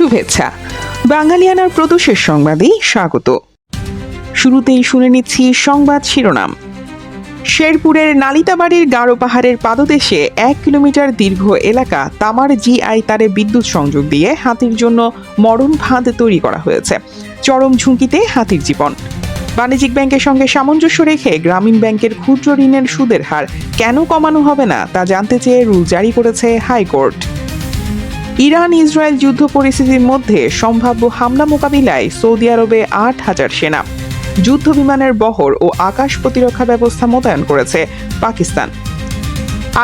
শুভেচ্ছা। বাঙালিয়ানার প্রদোষের সংবাদে স্বাগত। শুরুতেই শুনে নিচ্ছি সংবাদ শিরোনাম। শেরপুরের নালিতাবাড়ির গারো পাহাড়ের পাদদেশে 1 কিলোমিটার দীর্ঘ এলাকা তামার জিআই তারে বিদ্যুৎ সংযোগ দিয়ে হাতির জন্য মরণ ফাঁদ তৈরি করা হয়েছে। চরম ঝুঁকিতে হাতির জীবন। বাণিজ্যিক ব্যাংকের সঙ্গে সামঞ্জস্য রেখে গ্রামীণ ব্যাংকের ক্ষুদ্র ঋণের সুদের হার কেন কমানো হবে না তা জানতে চেয়ে রুল জারি করেছে হাইকোর্ট। ইরান ইসরায়েল যুদ্ধ পরিস্থিতির মধ্যে সম্ভাব্য হামলা মোকাবিলায় সৌদি আরবে 8,000 সেনা, যুদ্ধ বিমানের বহর ও আকাশ প্রতিরক্ষা ব্যবস্থা মোতায়েন করেছে পাকিস্তান।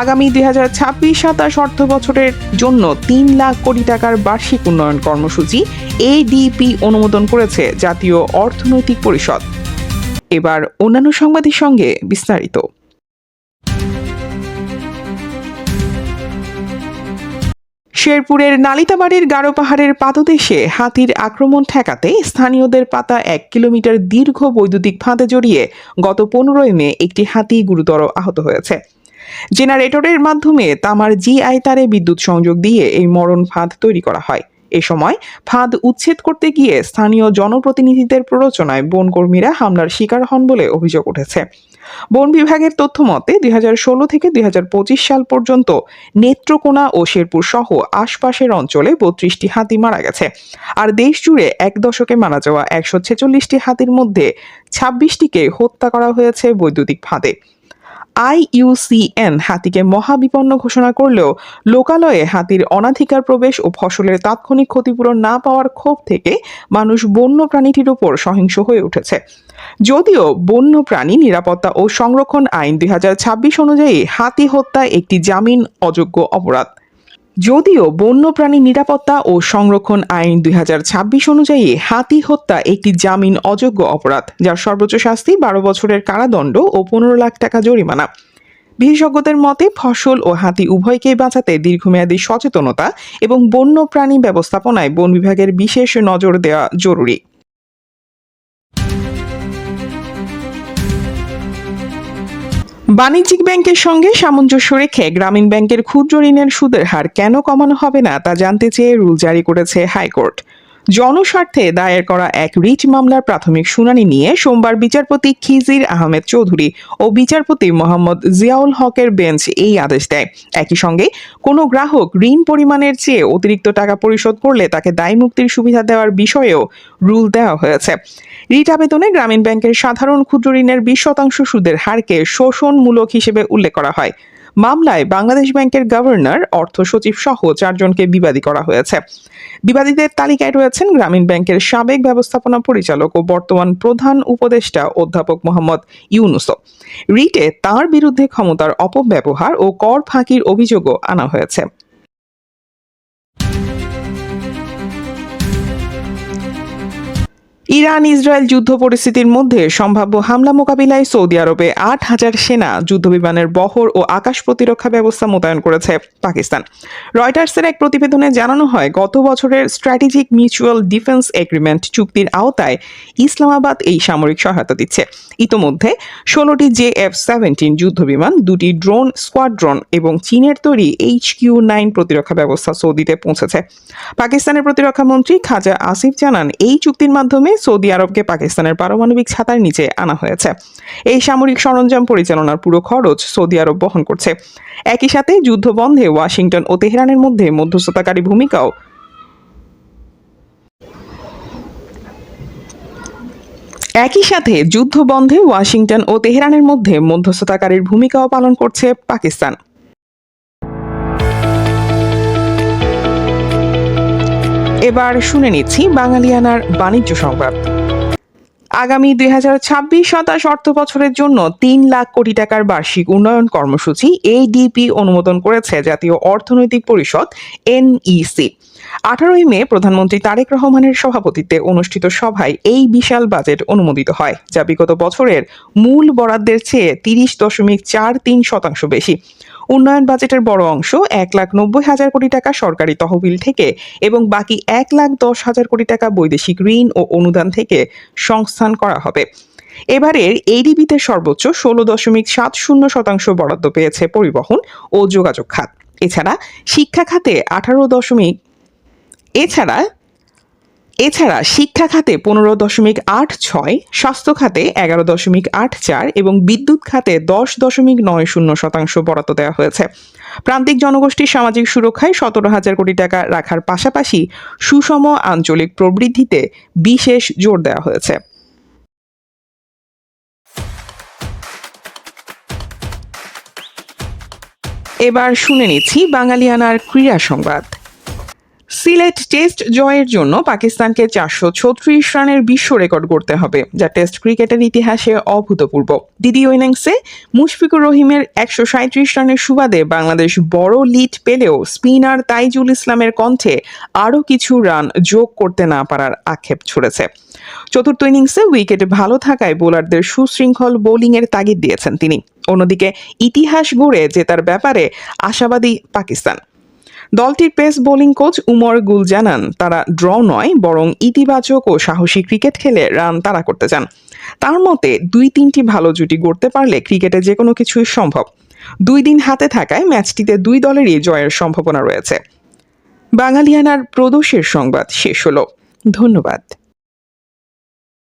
আগামী 2026-27 অর্থ বছরের জন্য 3 লাখ কোটি টাকার বার্ষিক উন্নয়ন কর্মসূচি এডিপি অনুমোদন করেছে জাতীয় অর্থনৈতিক পরিষদ। এবার অন্যান্য সংবাদের সঙ্গে বিস্তারিত। শেরপুরের নালিতাবাড়ির গারো পাহাড়ের পাদদেশে হাতির আক্রমণ ঠেকাতে স্থানীয়দের পাতা 1 কিলোমিটার দীর্ঘ বৈদ্যুতিক ফাঁদে জড়িয়ে গত 15 মে একটি হাতি গুরুতর আহত হয়েছে। জেনারেটরের মাধ্যমে তামার জিআই তারে বিদ্যুৎ সংযোগ দিয়ে এই মরণ ফাঁদ তৈরি করা হয়। এ সময় ফাঁদ উচ্ছেদ করতে গিয়ে স্থানীয় জনপ্রতিনিধিদের প্ররোচনায় বনকর্মীরা হামলার শিকার হন বলে অভিযোগ উঠেছে। বন বিভাগের তথ্য মতে 2016 থেকে 2025 সাল পর্যন্ত নেত্রকোনা ও শেরপুর সহ আশপাশের অঞ্চলে 32টি হাতি মারা গেছে। আর দেশ জুড়ে 1 দশকে মারা যাওয়া 146টি হাতির মধ্যে 26টিকে হত্যা করা হয়েছে বৈদ্যুতিক ফাঁদে। IUCN হাতিকে মহাবিপন্ন ঘোষণা করলেও লোকালয়ে হাতির অনাধিকার প্রবেশ ও ফসলের তাৎক্ষণিক ক্ষতিপূরণ না পাওয়ার ক্ষোভ থেকে মানুষ বন্য প্রাণীটির উপর সহিংস হয়ে উঠেছে। যদিও বন্যপ্রাণী নিরাপত্তা ও সংরক্ষণ আইন 2026 অনুযায়ী হাতি হত্যা একটি জামিন অযোগ্য অপরাধ। যদিও বন্যপ্রাণী নিরাপত্তা ও সংরক্ষণ আইন 2026 অনুযায়ী হাতি হত্যা একটি জামিন অযোগ্য অপরাধ, যার সর্বোচ্চ শাস্তি 12 বছরের কারাদণ্ড ও 15 লাখ টাকা জরিমানা। বিশেষজ্ঞদের মতে ফসল ও হাতি উভয়কেই বাঁচাতে দীর্ঘমেয়াদী সচেতনতা এবং বন্যপ্রাণী ব্যবস্থাপনায় বন বিভাগের বিশেষ নজর দেওয়া জরুরি। বাণিজ্যিক ব্যাংকের সঙ্গে সামঞ্জস্য রেখে গ্রামীণ ব্যাংকের ক্ষুদ্র ঋণের সুদের হার কেন কমানো হবে না তা জানতে চেয়ে রুল জারি করেছে হাইকোর্ট। জনস্বার্থে দায়ের করা এক রিট মামলার প্রাথমিক শুনানি নিয়ে সোমবার বিচারপতি খিজির আহমেদ চৌধুরী ও বিচারপতি মোহাম্মদ জিয়াউল হকের বেঞ্চ এই আদেশ দেয়। একই সঙ্গে কোনো গ্রাহক ঋণ পরিমাণের চেয়ে অতিরিক্ত টাকা পরিশোধ করলে তাকে দায়মুক্তির সুবিধা দেওয়ার বিষয়েও রুল দেওয়া হয়েছে। রিট আবেদনে গ্রামীণ ব্যাংকের সাধারণ ক্ষুদ্র ঋণের 20% সুদের হারকে শোষণমূলক হিসেবে উল্লেখ করা হয়। মামলায় বাংলাদেশ ব্যাংকের গভর্নর, অর্থ সচিব সহ 4 জনকে বিবাদী করা হয়েছে। বিবাদীদের তালিকায় রয়েছেন গ্রামীণ ব্যাংকের সাবেক ব্যবস্থাপনা পরিচালক ও বর্তমান প্রধান উপদেষ্টা অধ্যাপক মোহাম্মদ ইউনুসও। রিটে তাঁর বিরুদ্ধে ক্ষমতার অপব্যবহার ও কর ফাঁকির অভিযোগও আনা হয়েছে। ইরান ইসরায়েল যুদ্ধ পরিস্থিতির মধ্যে সম্ভাব্য হামলা মোকাবিলায় সৌদি আরবে 8,000 সেনা, যুদ্ধবিমানের বহর ও আকাশ প্রতিরক্ষা ব্যবস্থা মোতায়েন করেছে পাকিস্তান। রয়টার্সের এক প্রতিবেদনে জানানো হয়, গত বছরের স্ট্র্যাটেজিক মিউচুয়াল ডিফেন্স এগ্রিমেন্ট চুক্তির আওতায় ইসলামাবাদ এই সামরিক সহায়তা দিচ্ছে। ইতোমধ্যে 16টি JF-17 যুদ্ধবিমান, 2টি ড্রোন স্কোয়াড্রন এবং চীনের তৈরি HQ-9 প্রতিরক্ষা ব্যবস্থা সৌদিতে পৌঁছেছে। পাকিস্তানের প্রতিরক্ষা মন্ত্রী খাজা আসিফ জানান, এই চুক্তির মাধ্যমে সৌদি আরবকে পাকিস্তানের পারমাণবিক ছাতার নিচে আনা হয়েছে। এই সামরিক সরঞ্জাম পরিচালনার পুরো খরচ সৌদি আরব বহন করছে। একই সাথে যুদ্ধ বন্ধে ওয়াশিংটন ও তেহরানের মধ্যে মধ্যস্থতাকারী ভূমিকাও পালন করছে পাকিস্তান। এবার শুনে নিচ্ছি বাঙালিয়ানার বাণিজ্য সংবাদ। আগামী 2026-27 অর্থ বছরের জন্য 3 লাখ কোটি টাকার বার্ষিক উন্নয়ন কর্মসূচি এডিপি অনুমোদন করেছে জাতীয় অর্থনৈতিক পরিষদ NEC। 18 মে প্রধানমন্ত্রী তারেক রহমানের সভাপতিত্বে অনুষ্ঠিত সভায় এই বিশাল বাজেট অনুমোদিত হয়, যা বিগত বছরের মূল বরাদ্দের চেয়ে 30.43% বেশি। উন্নয়ন বাজেটের বড় অংশ 1,90,000 কোটি টাকা সরকারি তহবিল থেকে এবং বাকি 1,10,000 কোটি টাকা বৈদেশিক ঋণ ও অনুদান থেকে সংস্থান করা হবে। এবারের এডিবিতে সর্বোচ্চ 16.70% বরাদ্দ পেয়েছে পরিবহন ও যোগাযোগ খাত। এছাড়া শিক্ষা খাতে এছাড়া শিক্ষা খাতে 15.86, স্বাস্থ্য খাতে 11.84 এবং বিদ্যুৎ খাতে 10.90% বরাদ্দ দেওয়া হয়েছে। প্রান্তিক জনগোষ্ঠীর সামাজিক সুরক্ষায় 17,000 কোটি টাকা রাখার পাশাপাশি সুষম আঞ্চলিক প্রবৃদ্ধিতে বিশেষ জোর দেওয়া হয়েছে। এবার শুনে নিচ্ছি বাঙালিয়ানার ক্রীড়া সংবাদ। সিলেট টেস্ট জয়ের জন্য পাকিস্তানকে 436 রানের বিশ্ব রেকর্ড গড়তে হবে, যা টেস্ট ক্রিকেটের ইতিহাসে অভূতপূর্ব। দ্বিতীয় ইনিংসে মুশফিকুর রহিমের 137 রানের সুবাদে বাংলাদেশ বড় লিড পেলেও স্পিনার তাইজুল ইসলামের কণ্ঠে আরও কিছু রান যোগ করতে না পারার আক্ষেপ ছুড়েছে। চতুর্থ ইনিংসে উইকেট ভালো থাকায় বোলারদের সুশৃঙ্খল বোলিংয়ের তাগিদ দিয়েছেন তিনি। অন্যদিকে ইতিহাস গড়ে জেতার ব্যাপারে আশাবাদী পাকিস্তান। দলটির পেস বোলিং কোচ উমর গুল জানান, তারা ড্র নয় বরং ইতিবাচক ও সাহসী ক্রিকেট খেলে রান তাড়া করতে চান। তার মতে 2-3টি ভালো জুটি গড়তে পারলে ক্রিকেটে যে কোনো কিছুই সম্ভব। 2 দিন হাতে থাকায় ম্যাচটিতে 2 দলেরই জয়ের সম্ভাবনা রয়েছে। বাঙালিয়ানার প্রদোষের সংবাদ শেষ হলো। ধন্যবাদ।